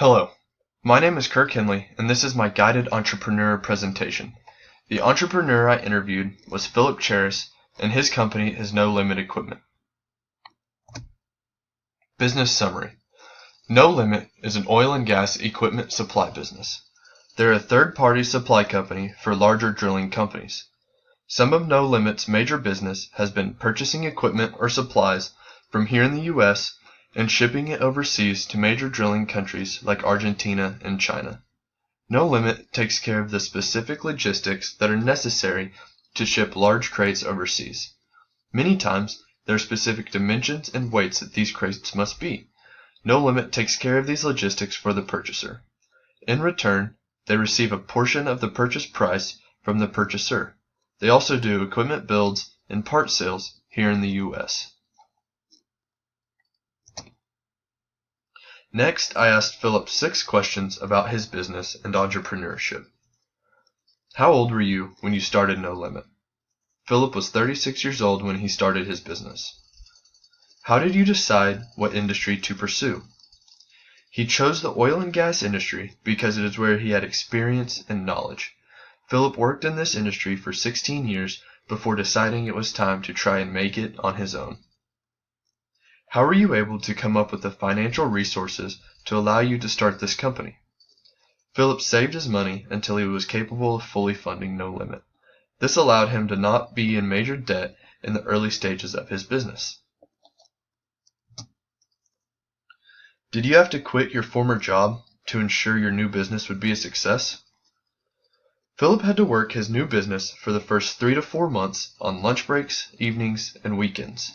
Hello, my name is Kirk Henley, and this is my guided entrepreneur presentation. The entrepreneur I interviewed was Philip Charis, and his company is No Limit Equipment. Business summary. No Limit is an oil and gas equipment supply business. They're a third-party supply company for larger drilling companies. Some of No Limit's major business has been purchasing equipment or supplies from here in the U.S. and shipping it overseas to major drilling countries like Argentina and China. No Limit takes care of the specific logistics that are necessary to ship large crates overseas. Many times, there are specific dimensions and weights that these crates must be. No Limit takes care of these logistics for the purchaser. In return, they receive a portion of the purchase price from the purchaser. They also do equipment builds and part sales here in the U.S. Next, I asked Philip 6 questions about his business and entrepreneurship. How old were you when you started No Limit? Philip was 36 years old when he started his business. How did you decide what industry to pursue? He chose the oil and gas industry because it is where he had experience and knowledge. Philip worked in this industry for 16 years before deciding it was time to try and make it on his own. How were you able to come up with the financial resources to allow you to start this company? Philip saved his money until he was capable of fully funding No Limit. This allowed him to not be in major debt in the early stages of his business. Did you have to quit your former job to ensure your new business would be a success? Philip had to work his new business for the first 3 to 4 months on lunch breaks, evenings, and weekends.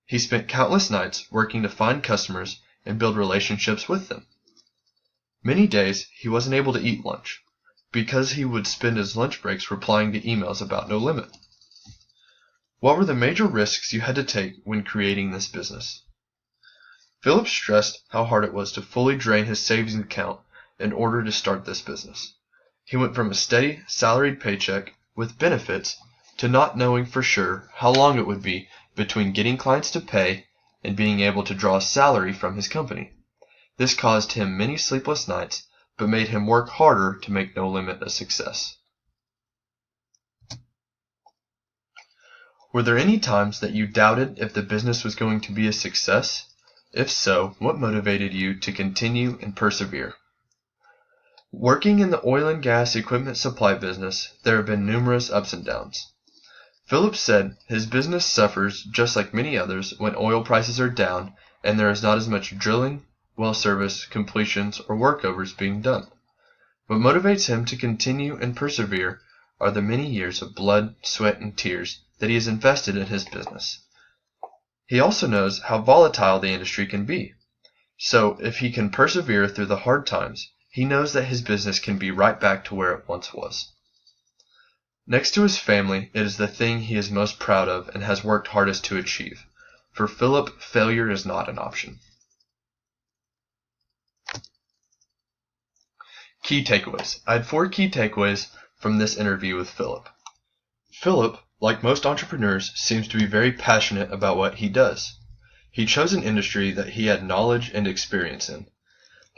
He spent countless nights working to find customers and build relationships with them. Many days he wasn't able to eat lunch because he would spend his lunch breaks replying to emails about No Limit. What were the major risks you had to take when creating this business? Philip stressed how hard it was to fully drain his savings account in order to start this business. He went from a steady, salaried paycheck with benefits to not knowing for sure how long it would be between getting clients to pay and being able to draw a salary from his company. This caused him many sleepless nights, but made him work harder to make No Limit a success. Were there any times that you doubted if the business was going to be a success? If so, what motivated you to continue and persevere? Working in the oil and gas equipment supply business, there have been numerous ups and downs. Philip said his business suffers just like many others when oil prices are down and there is not as much drilling, well service, completions, or workovers being done. What motivates him to continue and persevere are the many years of blood, sweat, and tears that he has invested in his business. He also knows how volatile the industry can be. So if he can persevere through the hard times, he knows that his business can be right back to where it once was. Next to his family, it is the thing he is most proud of and has worked hardest to achieve. For Philip, failure is not an option. Key takeaways. I had 4 key takeaways from this interview with Philip. Philip, like most entrepreneurs, seems to be very passionate about what he does. He chose an industry that he had knowledge and experience in.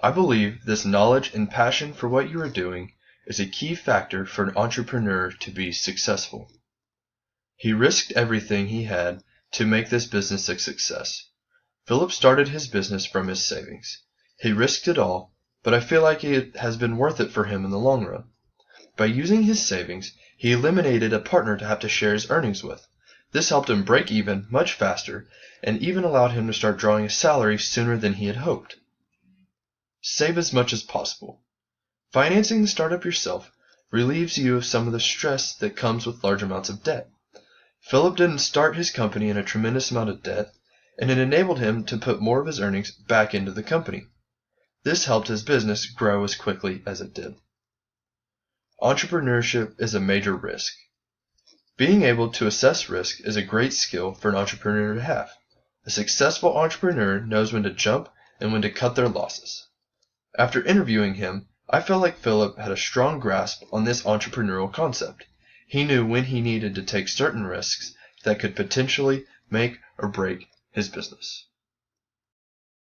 I believe this knowledge and passion for what you are doing is a key factor for an entrepreneur to be successful. He risked everything he had to make this business a success. Philip started his business from his savings. He risked it all, but I feel like it has been worth it for him in the long run. By using his savings, he eliminated a partner to have to share his earnings with. This helped him break even much faster and even allowed him to start drawing a salary sooner than he had hoped. Save as much as possible. Financing the startup yourself relieves you of some of the stress that comes with large amounts of debt. Philip didn't start his company in a tremendous amount of debt, and it enabled him to put more of his earnings back into the company. This helped his business grow as quickly as it did. Entrepreneurship is a major risk. Being able to assess risk is a great skill for an entrepreneur to have. A successful entrepreneur knows when to jump and when to cut their losses. After interviewing him, I felt like Philip had a strong grasp on this entrepreneurial concept. He knew when he needed to take certain risks that could potentially make or break his business.